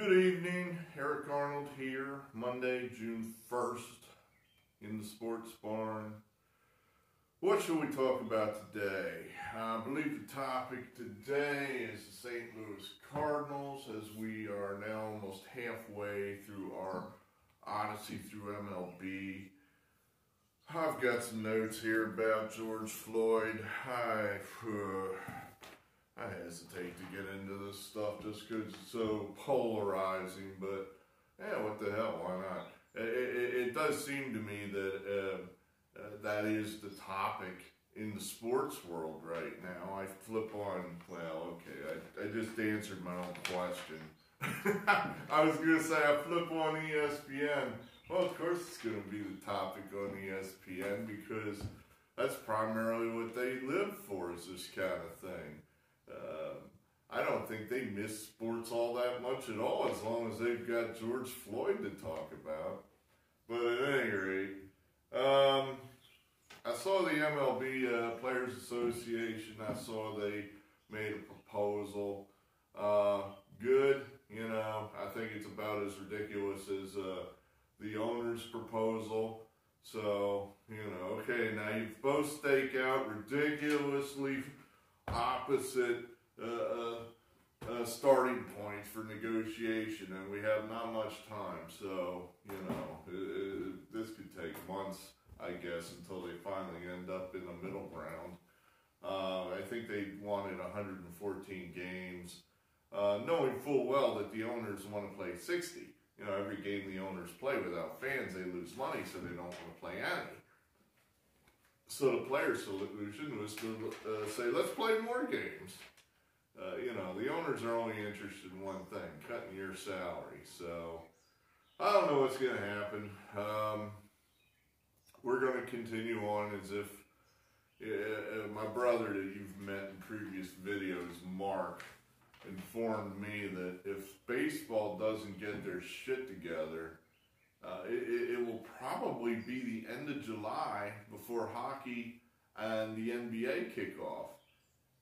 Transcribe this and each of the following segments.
Good evening, Eric Arnold here, Monday, June 1st, in the Sports Barn. What shall we talk about today? I believe the topic today is the St. Louis Cardinals, as we are now almost halfway through our odyssey through MLB. I've got some notes here about George Floyd. I hesitate to get into this stuff just because it's so polarizing, but yeah, what the hell, why not? It does seem to me that that is the topic in the sports world right now. I flip on, well, okay, I just answered my own question. I was going to say I flip on ESPN. Well, of course it's going to be the topic on ESPN because that's primarily what they live for, is this kind of thing. I don't think they miss sports all that much at all, as long as they've got George Floyd to talk about. But at any rate, I saw the MLB Players Association. I saw they made a proposal. Good, you know, I think it's about as ridiculous as the owner's proposal. So, you know, okay, now you both stake out ridiculously opposite starting points for negotiation, and we have not much time, so, you know, this could take months, I guess, until they finally end up in the middle ground. I think they wanted 114 games, knowing full well that the owners want to play 60. You know, every game the owners play without fans, they lose money, so they don't want to play any. So the player's solution was to say, let's play more games. You know, the owners are only interested in one thing, cutting your salary. So I don't know what's going to happen. We're going to continue on as if my brother that you've met in previous videos, Mark, informed me that if baseball doesn't get their shit together, it will probably be the end of July before hockey and the NBA kick off.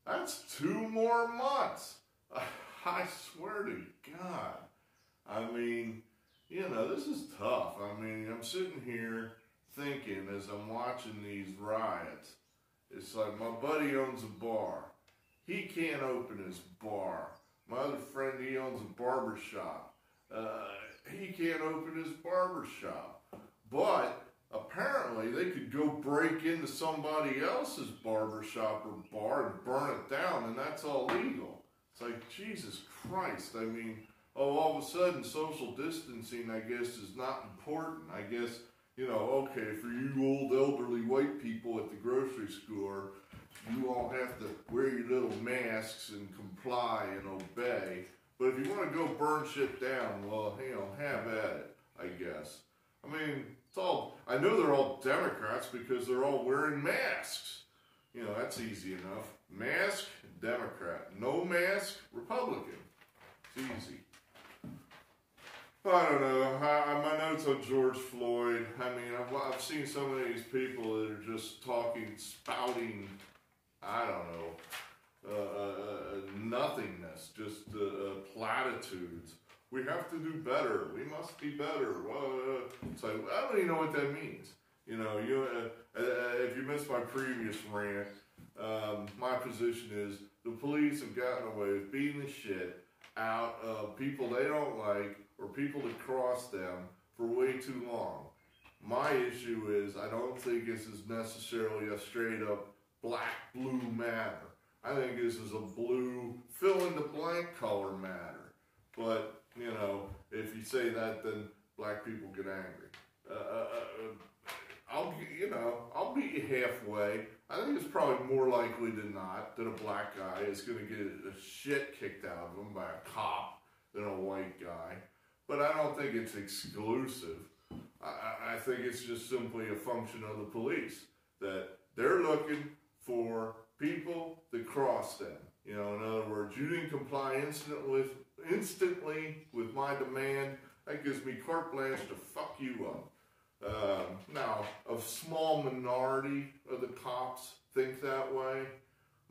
That's 2 more months. I swear to God. I mean, you know, this is tough. I mean, I'm sitting here thinking as I'm watching these riots, it's like my buddy owns a bar. He can't open his bar. My other friend, he owns a barber shop. He can't open his barber shop. But apparently they could go break into somebody else's barber shop or bar and burn it down, and that's all legal. It's like, Jesus Christ. I mean, all of a sudden social distancing, I guess, is not important. I guess, you know, okay, for you old elderly white people at the grocery store, you all have to wear your little masks and comply and obey. But if you want to go burn shit down, well, you know, have at it, I guess. I mean, it's all, I know they're all Democrats because they're all wearing masks. You know, that's easy enough. Mask, Democrat. No mask, Republican. It's easy. I don't know. My notes on George Floyd, I mean, I've seen some of these people that are just talking, spouting, I don't know, nothingness, just platitudes. We have to do better. We must be better. It's like, I don't even know what that means. You know, if you missed my previous rant, my position is the police have gotten away with beating the shit out of people they don't like or people that cross them for way too long. My issue is I don't think this is necessarily a straight up black-blue matter. I think this is a blue fill-in-the-blank color matter. But, you know, if you say that, then black people get angry. I'll meet you halfway. I think it's probably more likely than not that a black guy is going to get the shit kicked out of him by a cop than a white guy. But I don't think it's exclusive. I think it's just simply a function of the police, that they're looking for people that cross them. You know, in other words, you didn't comply instantly with my demand. That gives me carte blanche to fuck you up. Now, a small minority of the cops think that way.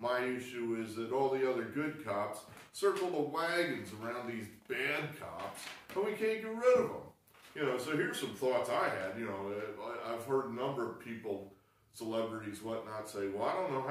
My issue is that all the other good cops circle the wagons around these bad cops, and we can't get rid of them. You know, so here's some thoughts I had. You know, I've heard a number of people, celebrities, whatnot, say, well, I don't know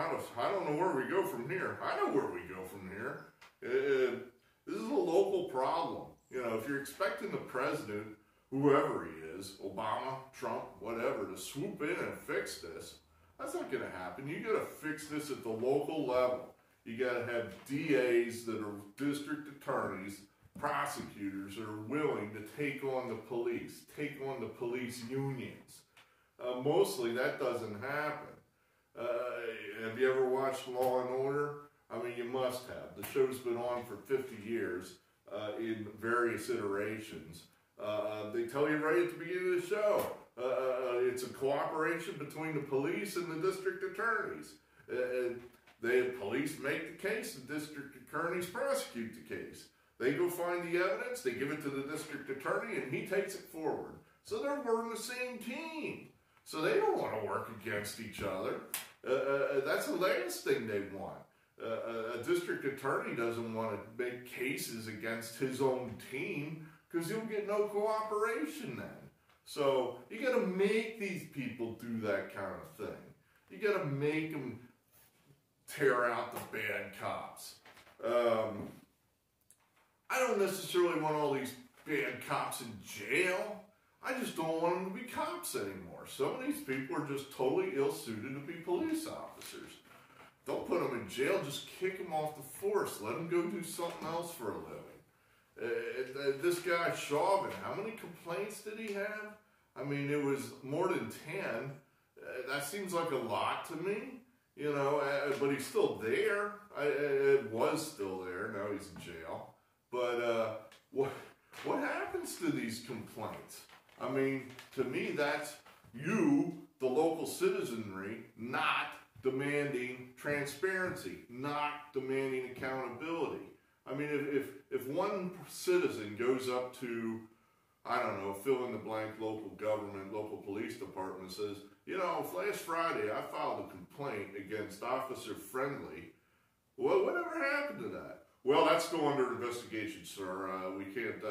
where we go from here. I know where we go from here. This is a local problem. You know, if you're expecting the president, whoever he is, Obama, Trump, whatever, to swoop in and fix this, that's not going to happen. You got to fix this at the local level. You got to have DAs that are district attorneys, prosecutors that are willing to take on the police, take on the police unions. Mostly that doesn't happen. Have you ever watched Law and Order? I mean, you must have. The show's been on for 50 years in various iterations. They tell you right at the beginning of the show, it's a cooperation between the police and the district attorneys. The police make the case, the district attorneys prosecute the case. They go find the evidence, they give it to the district attorney, and he takes it forward. So they're on the same team. So they don't want to work against each other. That's the last thing they want. A district attorney doesn't want to make cases against his own team because he'll get no cooperation then. So you got to make these people do that kind of thing. You got to make them tear out the bad cops. I don't necessarily want all these bad cops in jail. I just don't want them to be cops anymore. Some of these people are just totally ill-suited to be police officers. Don't put them in jail, just kick them off the force. Let them go do something else for a living. This guy, Chauvin, how many complaints did he have? I mean, it was more than 10. That seems like a lot to me, you know, but he's still there. It was still there. Now he's in jail. But what happens to these complaints? I mean, to me, that's you, the local citizenry, not demanding transparency, not demanding accountability. I mean, if one citizen goes up to, I don't know, fill in the blank local government, local police department, and says, you know, last Friday I filed a complaint against Officer Friendly. Well, whatever happened to that? Well, that's still under investigation, sir. We can't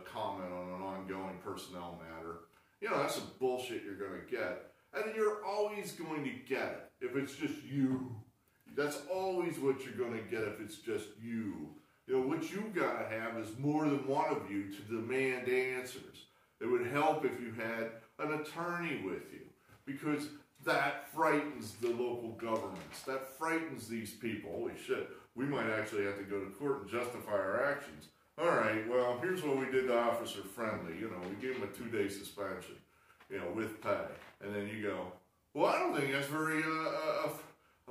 comment on an ongoing personnel matter. You know, that's some bullshit you're going to get. And you're always going to get it if it's just you. That's always what you're going to get if it's just you. You know, what you got to have is more than one of you to demand answers. It would help if you had an attorney with you, because that frightens the local governments. That frightens these people. Holy shit. We might actually have to go to court and justify our actions. All right, well, here's what we did to Officer Friendly. You know, we gave him a 2-day suspension, you know, with pay. And then you go, well, I don't think that's very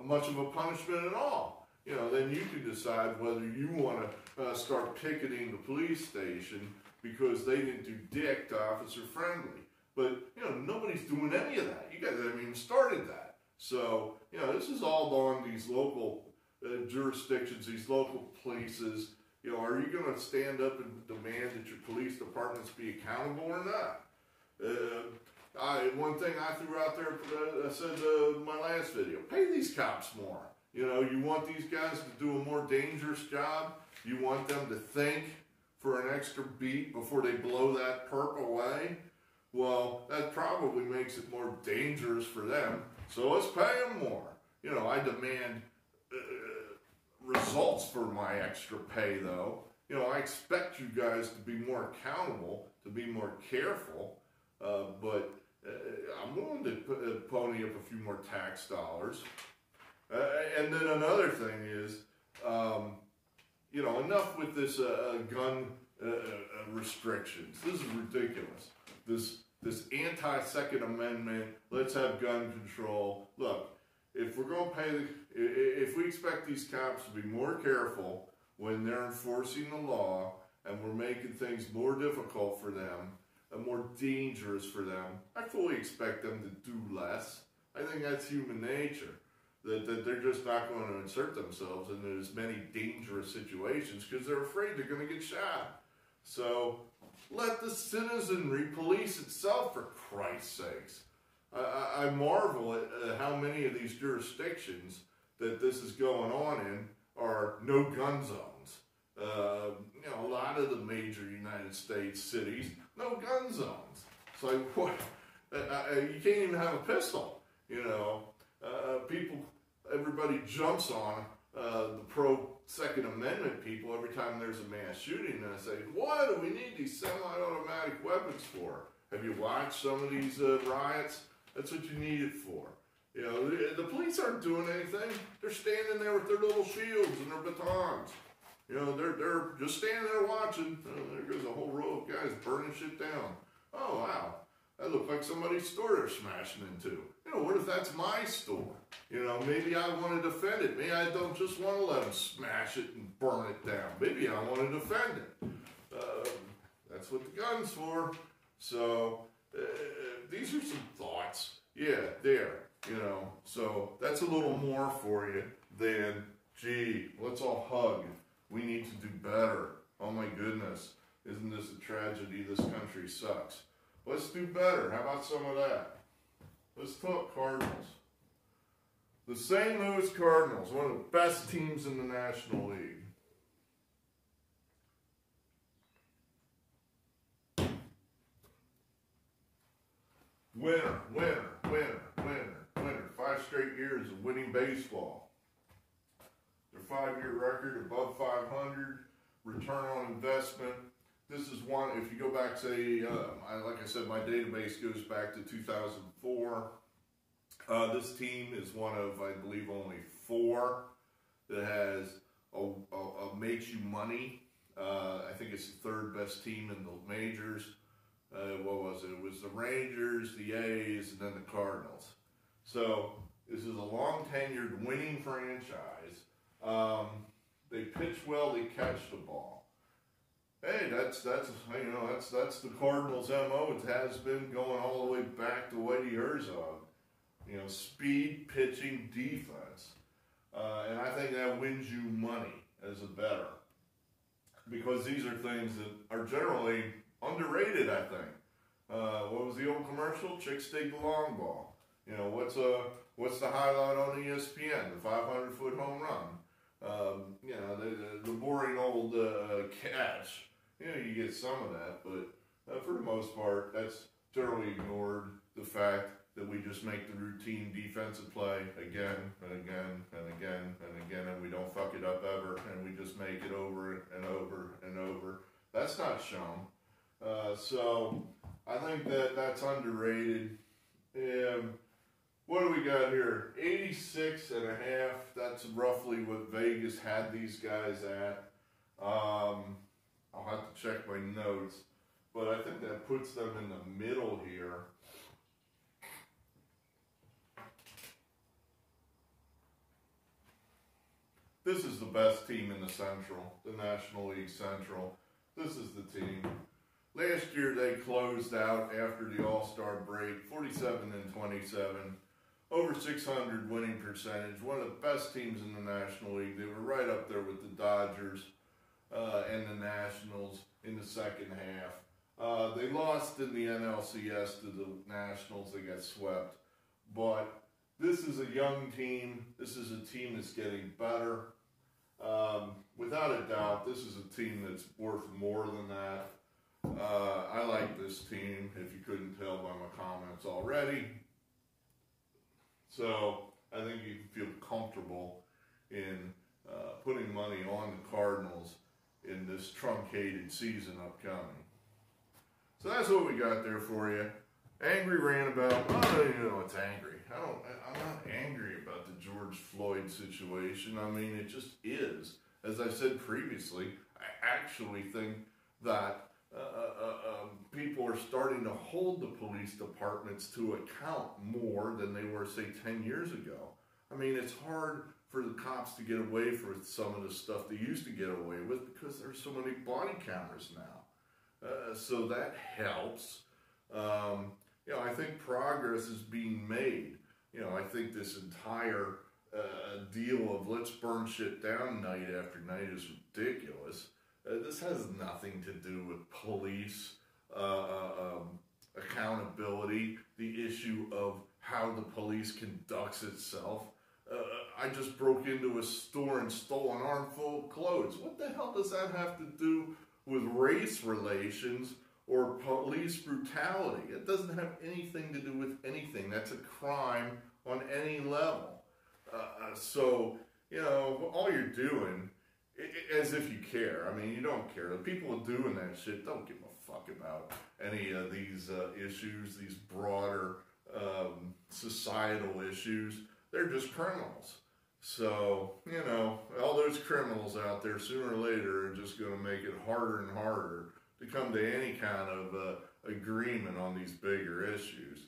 much of a punishment at all. You know, then you can decide whether you want to start picketing the police station because they didn't do dick to Officer Friendly. But, you know, nobody's doing any of that. You guys haven't even started that. So, you know, this is all on these local jurisdictions, these local places. You know, are you going to stand up and demand that your police departments be accountable or not? One thing I threw out there, I said in my last video, pay these cops more. You know, you want these guys to do a more dangerous job. You want them to think for an extra beat before they blow that perp away. Well, that probably makes it more dangerous for them. So let's pay them more. You know, I demand results for my extra pay, though. You know, I expect you guys to be more accountable, to be more careful, but I'm willing to pony up a few more tax dollars. And then another thing is, you know, enough with this gun restrictions. This is ridiculous. This anti-Second Amendment, let's have gun control. Look, if we're going to pay, if we expect these cops to be more careful when they're enforcing the law, and we're making things more difficult for them, and more dangerous for them, I fully expect them to do less. I think that's human nature. That they're just not going to insert themselves into as many dangerous situations because they're afraid they're going to get shot. So let the citizenry police itself, for Christ's sakes. I marvel at how many of these jurisdictions that this is going on in are no gun zones. You know, a lot of the major United States cities, no gun zones. It's like, what? You can't even have a pistol, you know. Everybody jumps on the pro-Second Amendment people every time there's a mass shooting, and I say, what do we need these semi-automatic weapons for? Have you watched some of these riots? That's what you need it for. You know, the police aren't doing anything. They're standing there with their little shields and their batons. You know, they're just standing there watching. There goes a whole row of guys burning shit down. Oh, wow. That looked like somebody's store they're smashing into. You know, what if that's my store? You know, maybe I want to defend it. Maybe I don't just want to let them smash it and burn it down. Maybe I want to defend it. That's what the gun's for. So, these are some thoughts. Yeah, there. You know, so that's a little more for you than, gee, let's all hug. We need to do better. Oh my goodness. Isn't this a tragedy? This country sucks. Let's do better. How about some of that? Let's talk Cardinals. The St. Louis Cardinals, one of the best teams in the National League. Winner, winner, winner, winner, winner. 5 straight years of winning baseball. Their 5-year record above 500, return on investment. This is one, if you go back, say, like I said, my database goes back to 2004. This team is one of, I believe, only 4 that has a makes you money. I think it's the 3rd best team in the majors. What was it? It was the Rangers, the A's, and then the Cardinals. So this is a long-tenured winning franchise. They pitch well, they catch the ball. Hey, that's you know, that's the Cardinals' MO. It has been going all the way back to Whitey Herzog. You know, speed, pitching, defense, and I think that wins you money as a bettor, because these are things that are generally underrated. I think. What was the old commercial? Chicks dig the long ball. You know, what's the highlight on ESPN? The 500-foot home run. You know, the boring old catch. You know, you get some of that, but for the most part, that's generally ignored. The fact that we just make the routine defensive play again and again and again and again, and we don't fuck it up ever, and we just make it over and over and over. That's not shown. So I think that's underrated. What do we got here? 86.5. That's roughly what Vegas had these guys at. I'll have to check my notes, but I think that puts them in the middle here. This is the best team in the Central, the National League Central. This is the team. Last year they closed out after the All-Star break, 47-27, over 600 winning percentage, one of the best teams in the National League. They were right up there with the Dodgers and the Nationals in the second half. They lost in the NLCS to the Nationals. They got swept. But this is a young team. This is a team that's getting better. Without a doubt, this is a team that's worth more than that. I like this team, if you couldn't tell by my comments already. So I think you can feel comfortable in putting money on the Cardinals in this truncated season upcoming. So that's what we got there for you. Angry rant about, well, you know, it's angry. I'm not angry about the George Floyd situation. I mean, it just is. As I said previously, I actually think that people are starting to hold the police departments to account more than they were, say, 10 years ago. I mean, it's hard for the cops to get away with some of the stuff they used to get away with because there's so many body cameras now. So that helps. You know, I think progress is being made. You know, I think this entire deal of let's burn shit down night after night is ridiculous. This has nothing to do with police accountability, the issue of how the police conducts itself. I just broke into a store and stole an armful of clothes. What the hell does that have to do with race relations or police brutality? It doesn't have anything to do with anything. That's a crime on any level. So, you know, all you're doing, as if you care. I mean, you don't care. The people doing that shit don't give a fuck about any of these issues, these broader societal issues. They're just criminals. So, you know, all those criminals out there, sooner or later, are just going to make it harder and harder to come to any kind of agreement on these bigger issues.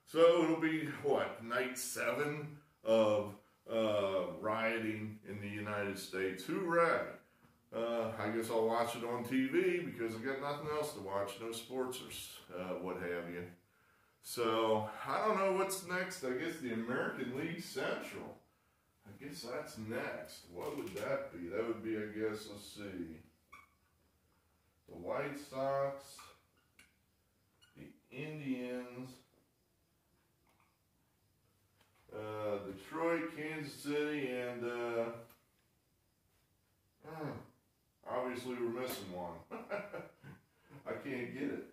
So it'll be, what, night 7 of rioting in the United States. Hooray! I guess I'll watch it on TV because I got nothing else to watch, no sports or what have you. So, I don't know what's next. I guess the American League Central. I guess that's next. What would that be? That would be, I guess, let's see. The White Sox, the Indians, Detroit, Kansas City, and obviously we're missing one. I can't get it.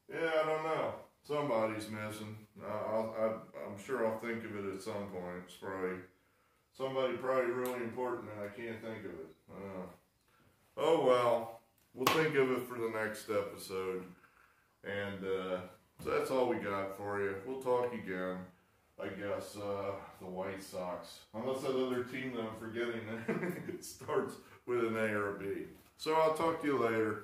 Yeah, I don't know. Somebody's missing. I'm sure I'll think of it at some point. It's probably somebody really important and I can't think of it. Oh well, we'll think of it for the next episode. And so that's all we got for you. We'll talk again. I guess the White Sox, unless that other team that I'm forgetting it starts with an A or a B. So I'll talk to you later.